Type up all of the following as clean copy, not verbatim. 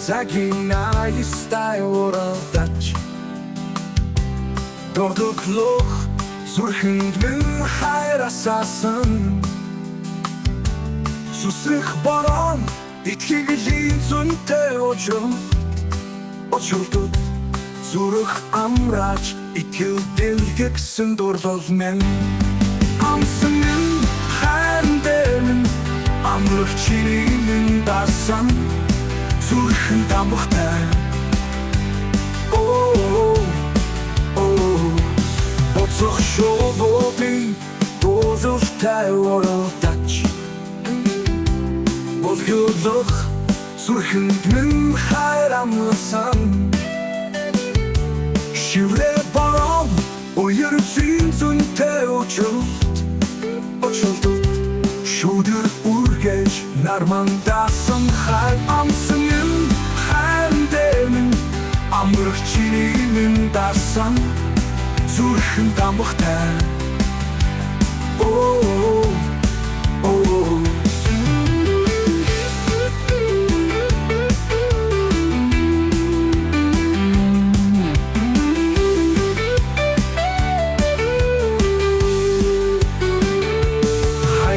загинай оралдач дордуклох зүрхэнд минь хайрасаасан сүсэх борон итгэглийн зөнтэй очилдод зүрх амрааж итгэл дэлгэгсэн дурлал минь амсан минь хайран дээр минь амрах чиний минь дасан зүрхэн дамхтай боцох шовоодын дозолтай оролдоч болгоолох зүрхэнд минь хайр амласан шиврэ борон уярын зөнтэй очилдод шүдэр үргэж нармандасан хайр амсан минь хайран дээр минь амрах чиний минь дасан зүрхэн дамхтай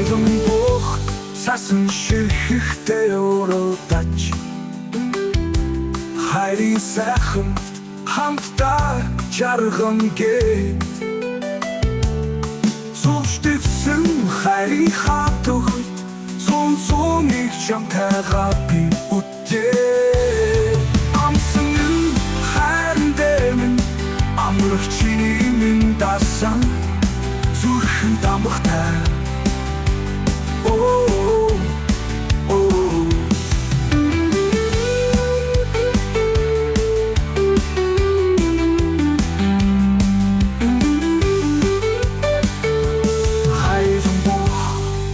хайган бох цасан ширхэхтэй оролдоч хайрын сайхан хамтдаа жарган гээд зүвштэйсэн хайрын хатагт цонцонийг чамтайгаа би үтээ амсан минь хайран дээр минь амрах чиний минь дасан зүрхэн дамхтай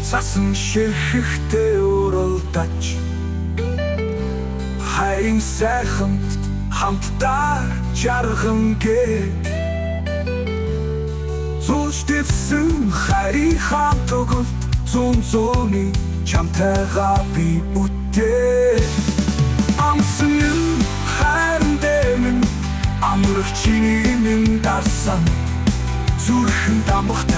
цасан ширхэхтэй оролдоч хайрын сайхан хамтдаа жарган гээд зүвштэйсэн хайрын хатагт цонцоны чамтайгаа би үтээ амсан минь хайран дээр минь амрах чиний минь дасан зүрхэн дамхтай